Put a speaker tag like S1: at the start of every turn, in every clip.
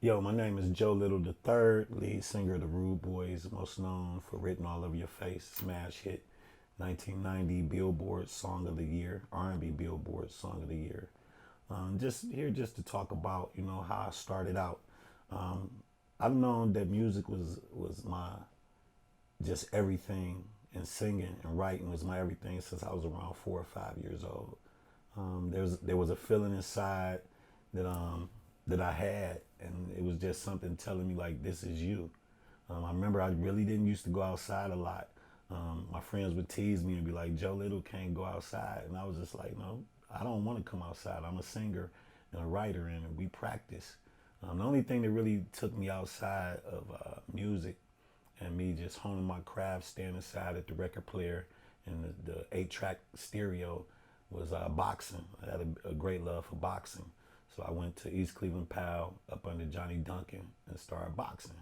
S1: Yo, my name is Joe Little III, lead singer of the Rude Boys, most known for Written All Over Your Face, smash hit, 1990 Billboard Song of the Year, R&B Billboard Song of the Year. Just here just to talk about, how I started out. Um, I've known that music was my just everything, and singing and writing was my everything since I was around 4 or 5 years old. There was a feeling inside that that I had, and it was just something telling me like, this is you. I remember I really didn't used to go outside a lot. My friends would tease me and be like, Joe Little can't go outside, and I was just like, no, I don't want to come outside. I'm a singer and a writer, and we practice. The only thing that really took me outside of music and me just honing my craft, standing aside at the record player and the 8-track stereo was boxing. I had a great love for boxing. So I went to East Cleveland Pal up under Johnny Duncan and started boxing.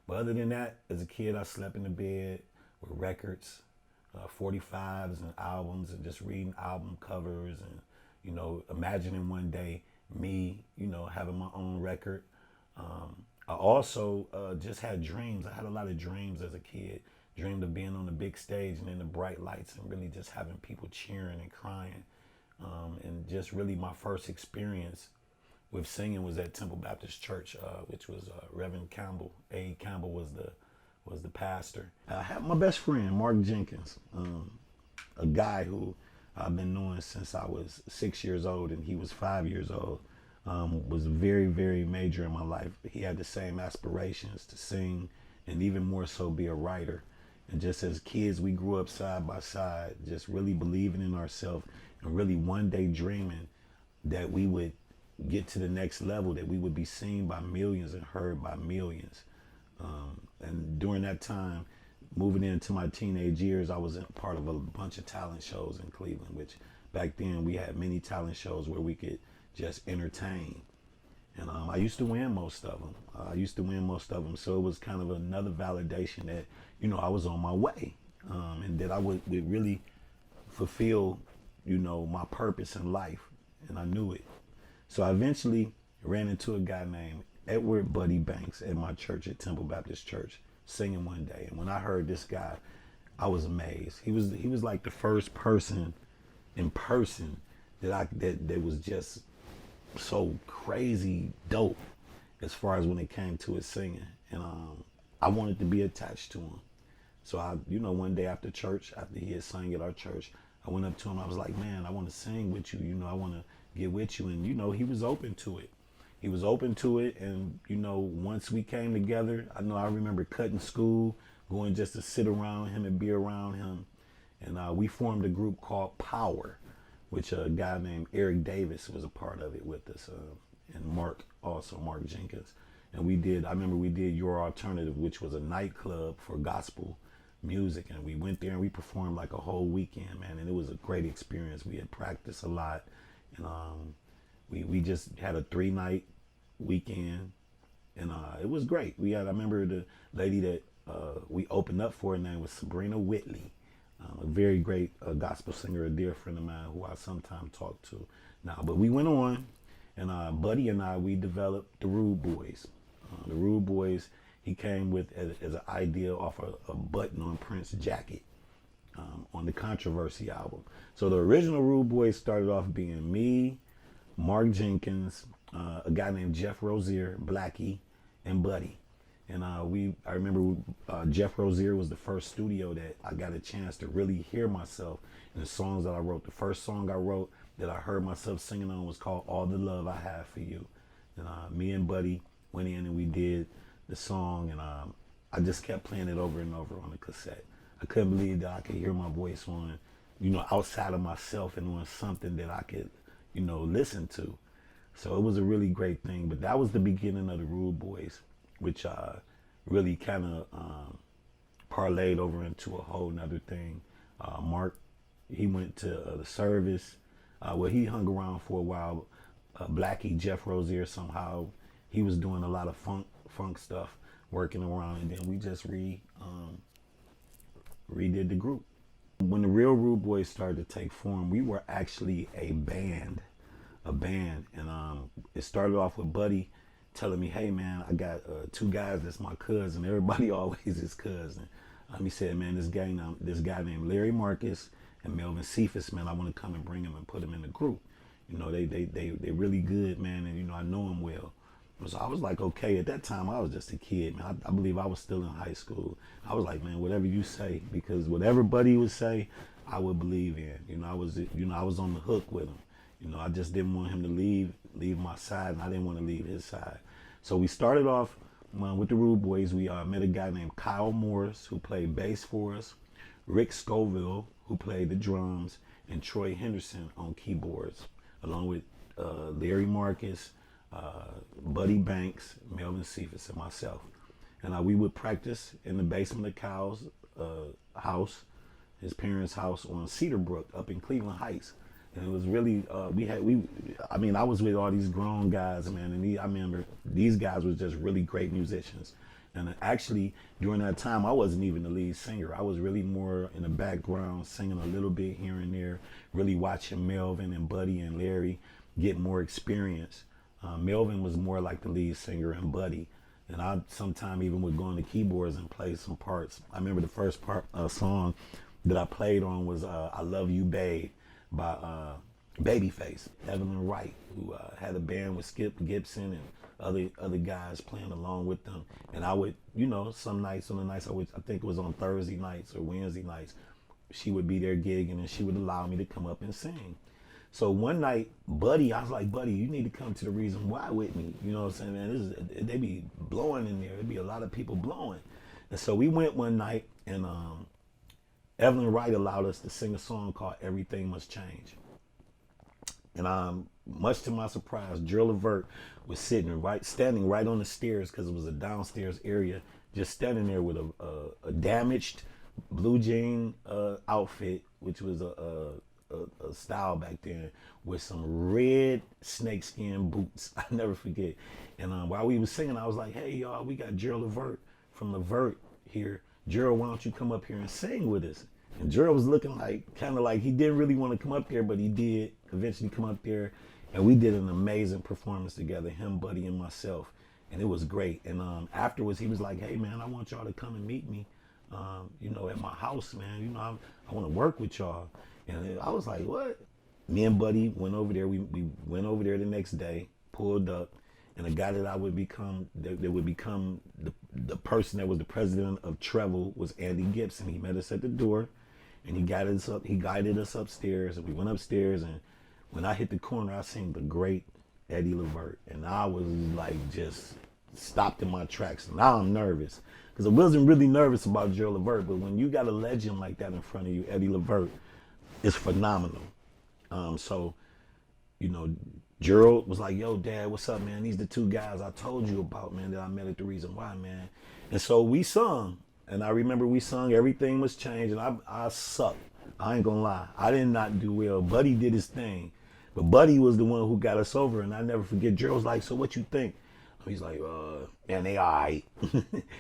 S1: But other than that, as a kid, I slept in the bed with records, 45s and albums, and just reading album covers and, imagining one day me, having my own record. I also just had dreams. I had a lot of dreams as a kid. Dreamed of being on the big stage and in the bright lights and really just having people cheering and crying. And just really my first experience with singing was at Temple Baptist Church, which was Reverend Campbell. A. Campbell was the pastor. I had my best friend, Mark Jenkins, a guy who I've been knowing since I was 6 years old and he was 5 years old. Was very, very major in my life. He had the same aspirations to sing and even more so be a writer. And just as kids, we grew up side by side, just really believing in ourselves and really one day dreaming that we would get to the next level, that we would be seen by millions and heard by millions. And during that time, moving into my teenage years, I was part of a bunch of talent shows in Cleveland, which back then we had many talent shows where we could just entertain. And I used to win most of them. So it was kind of another validation that, I was on my way, and that I would really fulfill, my purpose in life. And I knew it. So I eventually ran into a guy named Edward Buddy Banks at my church at Temple Baptist Church singing one day. And when I heard this guy, I was amazed. He was like the first person in person that was just so crazy dope as far as when it came to his singing. And I wanted to be attached to him. So one day after church, after he had sang at our church, I went up to him. I was like, man, I want to sing with you. I want to get with you. And, he was open to it. He was open to it. And, once we came together, I remember cutting school, going just to sit around him and be around him. And we formed a group called Power, which a guy named Eric Davis was a part of it with us. And Mark Jenkins. And I remember we did Your Alternative, which was a nightclub for gospel music. And we went there and we performed like a whole weekend, man. And it was a great experience. We had practiced a lot. And we just had a 3-night weekend. And it was great. I remember the lady that we opened up for, her name was Sabrina Whitley. A very great gospel singer, a dear friend of mine who I sometimes talk to now. But we went on, and Buddy and we developed the Rude Boys. The Rude Boys, he came with as an idea off a button on Prince's jacket on the Controversy album. So the original Rude Boys started off being me, Mark Jenkins, a guy named Jeff Rozier, Blackie, and Buddy. And I remember Jeff Rozier was the first studio that I got a chance to really hear myself in the songs that I wrote. The first song I wrote that I heard myself singing on was called All the Love I Have for You. And me and Buddy went in and we did the song, and I just kept playing it over and over on the cassette. I couldn't believe that I could hear my voice on, outside of myself and on something that I could, listen to. So it was a really great thing. But that was the beginning of the Rude Boys, which really kind of parlayed over into a whole nother thing. Mark, he went to the service. He hung around for a while. Blackie, Jeff Rozier, somehow he was doing a lot of funk stuff, working around, and then we just redid the group. When the real Rude Boys started to take form, we were actually a band, and it started off with Buddy telling me, hey man, I got two guys that's my cousin. Everybody always is cousin. He said, man, this guy named Larry Marcus and Melvin Cephas, man, I want to come and bring him and put him in the group. You know, they really good, man, and you know I know him well. So I was like, okay. At that time, I was just a kid, man. I believe I was still in high school. I was like, man, whatever you say, because whatever Buddy would say, I would believe in. I was on the hook with him. You know, I just didn't want him to leave my side, and I didn't want to leave his side. So we started off with the Rude Boys. We met a guy named Kyle Morris who played bass for us, Rick Scoville who played the drums, and Troy Henderson on keyboards, along with Larry Marcus, Buddy Banks, Melvin Cephas, and myself. And we would practice in the basement of Kyle's house, his parents' house on Cedarbrook up in Cleveland Heights. And it was really, I was with all these grown guys, man, and I remember these guys were just really great musicians. And actually, during that time, I wasn't even the lead singer. I was really more in the background, singing a little bit here and there, really watching Melvin and Buddy and Larry get more experience. Melvin was more like the lead singer and Buddy. And I sometime even would go on the keyboards and play some parts. I remember the first song that I played on was I Love You, Babe by Babyface, Evelyn Wright, who had a band with Skip Gibson and other guys playing along with them. And I would, some nights on the nights, I think it was on Thursday nights or Wednesday nights, she would be there gigging and she would allow me to come up and sing. So one night, I was like, Buddy, you need to come to the Reason Why with me. You know what I'm saying, man? They be blowing in there. There'd be a lot of people blowing. And so we went one night, and Evelyn Wright allowed us to sing a song called Everything Must Change. And much to my surprise, Gerald Levert was standing right on the stairs, because it was a downstairs area, just standing there with a damaged blue jean outfit, which was a style back then, with some red snakeskin boots. I never forget. And while we was singing, I was like, hey y'all, we got Gerald Levert from Levert here. Gerald, why don't you come up here and sing with us? And Gerald was looking kind of like he didn't really want to come up there, but he did eventually come up there, and we did an amazing performance together, him, Buddy, and myself, and it was great. And afterwards, he was like, hey man, I want y'all to come and meet me, at my house, man. I want to work with y'all. And I was like, what? Me and Buddy went over there. We went over there the next day, pulled up, and the guy that would become the person that was the president of Treble was Andy Gibson. He met us at the door, and he guided us upstairs, and we went upstairs, and when I hit the corner, I seen the great Eddie Levert, and I was like just stopped in my tracks. Now I'm nervous, because I wasn't really nervous about Gerald Levert, but when you got a legend like that in front of you, Eddie Levert, it's phenomenal. Gerald was like, yo, Dad, what's up, man? These the two guys I told you about, man, that I met at the Reason Why, man. And so we sung. And I remember we sung Everything Must Change, and I sucked. I ain't gonna lie. I did not do well. Buddy did his thing. But Buddy was the one who got us over, and I never forget. Gerald was like, so what you think? He's like, man, they all right.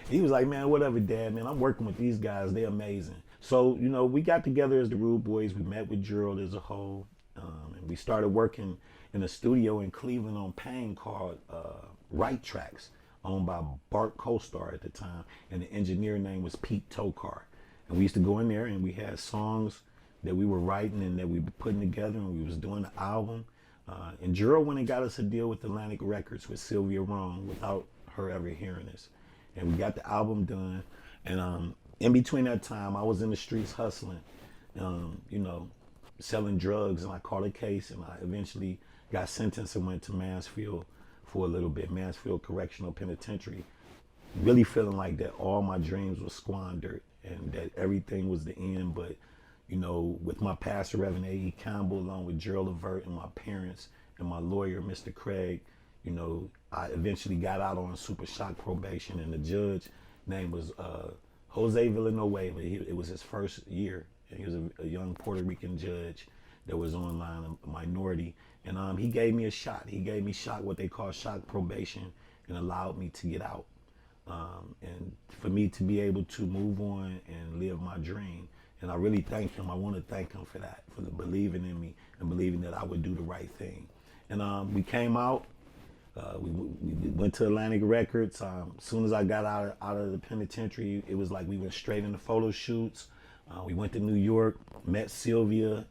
S1: He was like, man, whatever, Dad, man. I'm working with these guys. They're amazing. So, we got together as the Rude Boys. We met with Gerald as a whole. And we started working in a studio in Cleveland on Payne called Right Tracks, owned by Bart Kostar at the time. And the engineer name was Pete Tokar. And we used to go in there, and we had songs that we were writing and that we were putting together, and we was doing the album. And Gerald went and got us a deal with Atlantic Records with Sylvia Rome without her ever hearing us. And we got the album done. And in between that time, I was in the streets hustling, selling drugs, and I caught a case, and I eventually got sentenced and went to Mansfield for a little bit, Mansfield Correctional Penitentiary, really feeling like that all my dreams were squandered and that everything was the end. But, with my pastor, Reverend A.E. Campbell, along with Gerald Levert and my parents and my lawyer, Mr. Craig, I eventually got out on super shock probation, and the judge name was Jose Villanueva. It was his first year. He was a young Puerto Rican judge that was online, a minority. And he gave me a shot. He gave me what they call shock probation, and allowed me to get out. And for me to be able to move on and live my dream. And I really thank him. I want to thank him for that, for believing in me and believing that I would do the right thing. And we came out. We went to Atlantic Records. As soon as I got out of the penitentiary, it was like we went straight into photo shoots. We went to New York, met Sylvia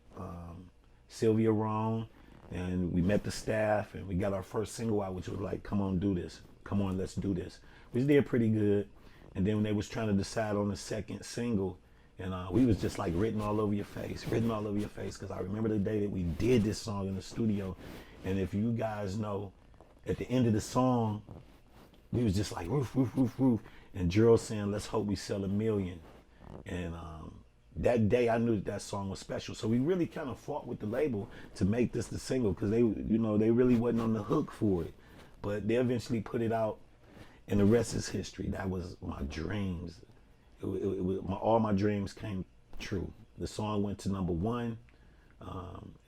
S1: Rohn, and we met the staff, and we got our first single out, which was like, "Come on, do this. Come on, let's do this." We did pretty good. And then when they was trying to decide on the second single, and we was just like written all over your face, written all over your face, because I remember the day that we did this song in the studio, and if you guys know, at the end of the song, we was just like roof, roof, roof, roof, and Gerald saying, "Let's hope we sell 1,000,000." And that day I knew that song was special. So we really kind of fought with the label to make this the single, because they really wasn't on the hook for it. But they eventually put it out, and the rest is history. That was my dreams. All my dreams came true. The song went to #1.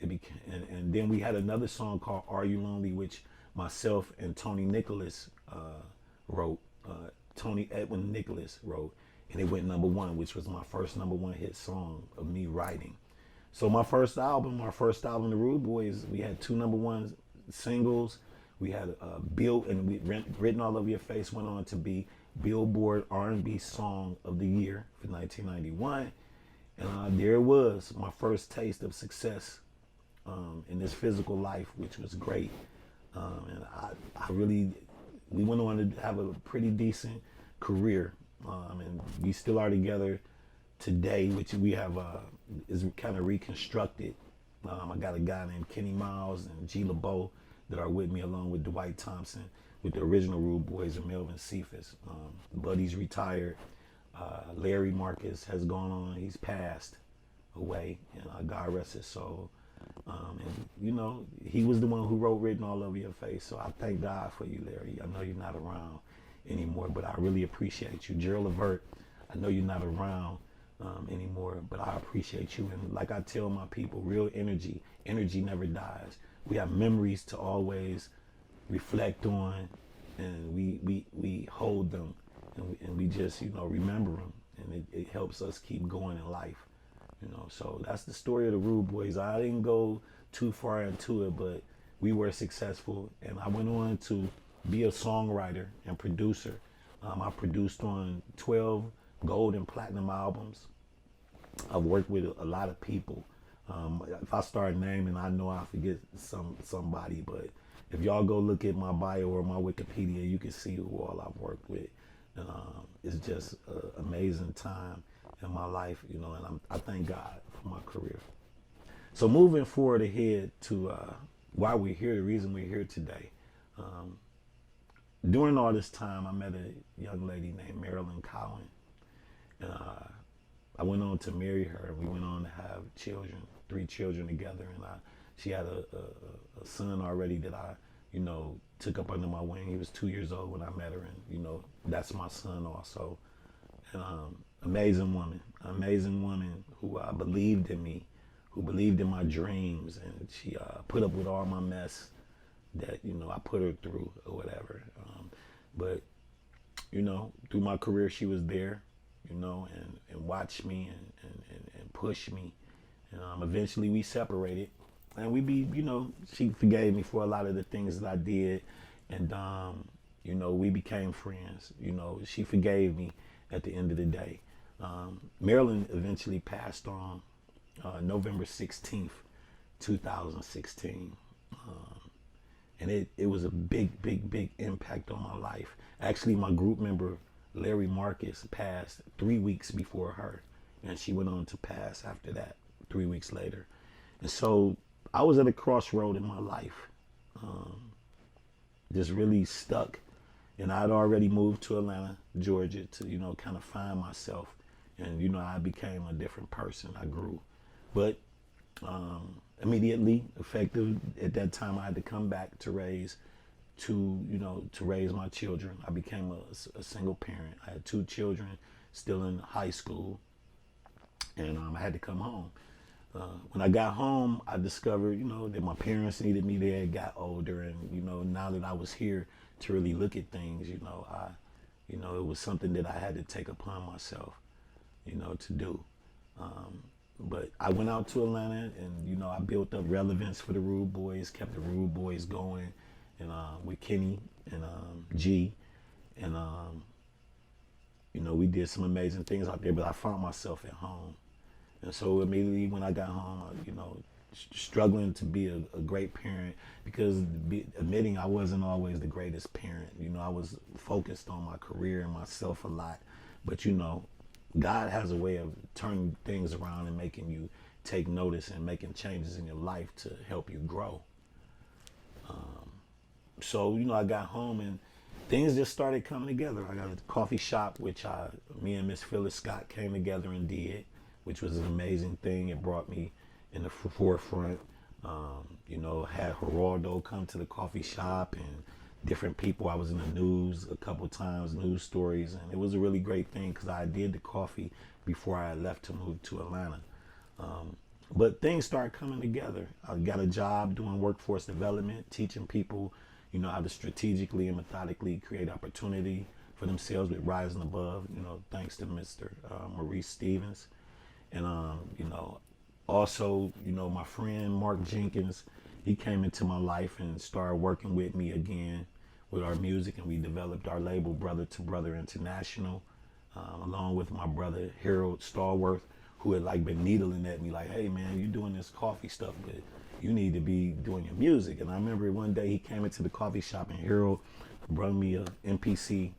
S1: And then we had another song called "Are You Lonely," which myself and Tony Nicholas wrote. Tony Edwin Nicholas wrote, and it went #1, which was my first #1 hit song of me writing. So my first album, The Rude Boys, we had 2 #1 singles. We had Bill, and Written All Over Your Face went on to be Billboard R&B Song of the Year for 1991. And there it was, my first taste of success in this physical life, which was great. And we went on to have a pretty decent career. And we still are together today, which we have is kind of reconstructed. I got a guy named Kenny Miles and G. LeBeau that are with me, along with Dwight Thompson, with the original Rude Boys and Melvin Cephas. Buddy's retired. Larry Marcus has gone on. He's passed away, and God rest his soul. And he was the one who wrote "Written All Over Your Face." So I thank God for you, Larry. I know you're not around anymore, but I really appreciate you. Gerald Levert, I know you're not around anymore, but I appreciate you. And like I tell my people, real energy never dies. We have memories to always reflect on, and we hold them, and we just remember them, and it helps us keep going in life. So that's the story of the Rude Boys. I didn't go too far into it, but we were successful, and I went on to be a songwriter and producer. I produced on 12 gold and platinum albums. I've worked with a lot of people. If I start naming, I know I forget somebody, but if y'all go look at my bio or my Wikipedia, you can see who all I've worked with. And it's just an amazing time in my life, and I thank God for my career. So moving forward ahead to why we're here, the reason we're here today. During all this time, I met a young lady named Marilyn Cowan, and I went on to marry her. We went on to have children, 3 children together, and she had a son already that I, took up under my wing. He was 2 years old when I met her, and that's my son also. And amazing woman who believed in me, who believed in my dreams, and she put up with all my mess that I put her through or whatever. But through my career, she was there, and watched me and pushed me. And eventually we separated, and she forgave me for a lot of the things that I did, and we became friends. She forgave me at the end of the day. Marilyn eventually passed on November 16th, 2016. And it was a big impact on my life. Actually, my group member, Larry Marcus, passed 3 weeks before her, and she went on to pass after that, 3 weeks later. And so I was at a crossroad in my life, just really stuck. And I'd already moved to Atlanta, Georgia, to, kind of find myself. And, I became a different person. I grew. But immediately, effective at that time, I had to come back to raise my children. I became a single parent. I had 2 children still in high school, and I had to come home. When I got home, I discovered, that my parents needed me. They had got older, and now that I was here to really look at things, it was something that I had to take upon myself, to do. But I went out to Atlanta, and I built up relevance for the Rude Boys, kept the Rude Boys going, and with Kenny and G, and we did some amazing things out there. But I found myself at home, and so immediately when I got home, struggling to be a great parent, because admitting I wasn't always the greatest parent. I was focused on my career and myself a lot, but God has a way of turning things around and making you take notice and making changes in your life to help you grow. So I got home and things just started coming together. I got a coffee shop, which me and Miss Phyllis Scott came together and did, which was an amazing thing. It brought me in the forefront. Had Geraldo come to the coffee shop and different people. I was in the news a couple times, news stories, and it was a really great thing because I did the coffee before I left to move to Atlanta. But things started coming together. I got a job doing workforce development, teaching people, how to strategically and methodically create opportunity for themselves with Rising Above, thanks to Mr. Maurice Stevens. And, also, my friend Mark Jenkins, he came into my life and started working with me again with our music, and we developed our label Brother to Brother International, along with my brother Harold Stallworth, who had been needling at me like, hey man, you doing this coffee stuff, but you need to be doing your music. And I remember one day he came into the coffee shop and Harold brought me a MPC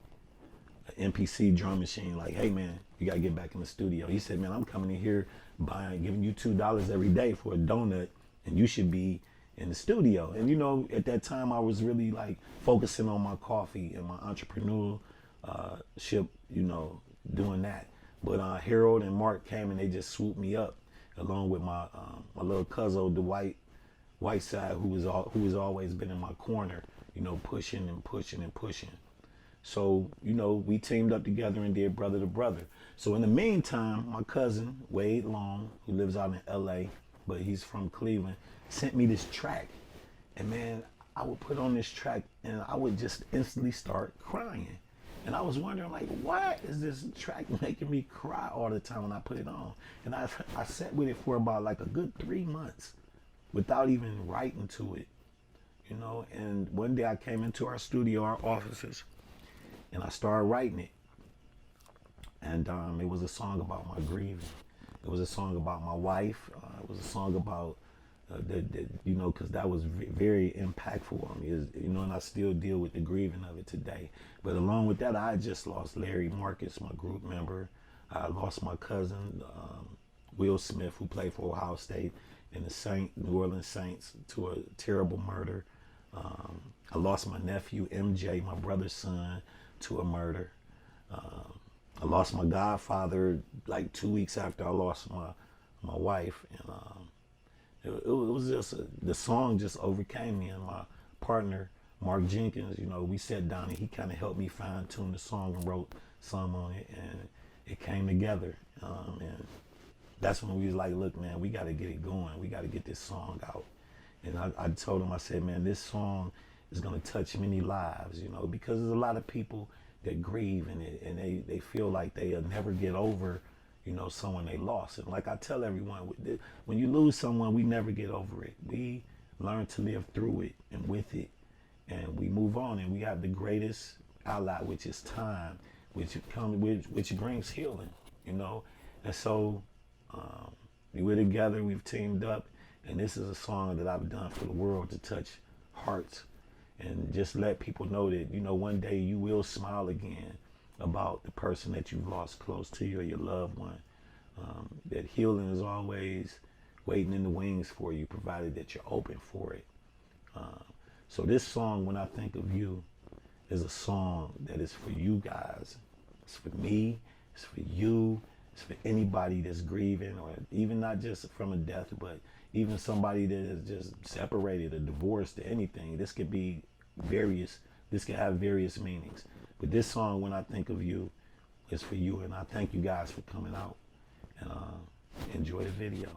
S1: drum machine, like, hey man, you gotta get back in the studio. He said, man, I'm coming in here giving you $2 every day for a donut, and you should be in the studio. And at that time I was really focusing on my coffee and my entrepreneurship, doing that. But Harold and Mark came and they just swooped me up, along with my little cousin, the Whiteside, who has always been in my corner, pushing and pushing and pushing. So, we teamed up together and did Brother to Brother. So in the meantime, my cousin, Wade Long, who lives out in LA, but he's from Cleveland, sent me this track. And man, I would put on this track and I would just instantly start crying. And I was wondering, why is this track making me cry all the time when I put it on? And I sat with it for about a good 3 months without even writing to it, And one day I came into our studio, our offices, and I started writing it. And it was a song about my grieving. It was a song about my wife. It was a song about, because that was very impactful on me, and I still deal with the grieving of it today. But along with that, I just lost Larry Marcus, my group member. I lost my cousin, Will Smith, who played for Ohio State and the New Orleans Saints, to a terrible murder. I lost my nephew, MJ, my brother's son, to a murder. I lost my godfather 2 weeks after I lost my wife, and it was just the song just overcame me. And my partner Mark Jenkins, we sat down and he kind of helped me fine tune the song and wrote some on it, and it came together. And that's when we was like, look man, we got to get it going. We got to get this song out. And I told him, I said, man, this song is going to touch many lives, because there's a lot of people that grieve and they feel like they'll never get over, someone they lost. And like I tell everyone, when you lose someone, we never get over it. We learn to live through it and with it, and we move on, and we have the greatest ally, which is time, which brings healing, And so we're together, we've teamed up, and this is a song that I've done for the world to touch hearts and just let people know that, one day you will smile again about the person that you've lost close to you or your loved one. That healing is always waiting in the wings for you, provided that you're open for it. So this song, When I Think of You, is a song that is for you guys. It's for me, it's for you, it's for anybody that's grieving, or even not just from a death, but even somebody that is just separated or divorced or anything. This could have various meanings. But this song, When I Think of You, is for you, and I thank you guys for coming out, and enjoy the video.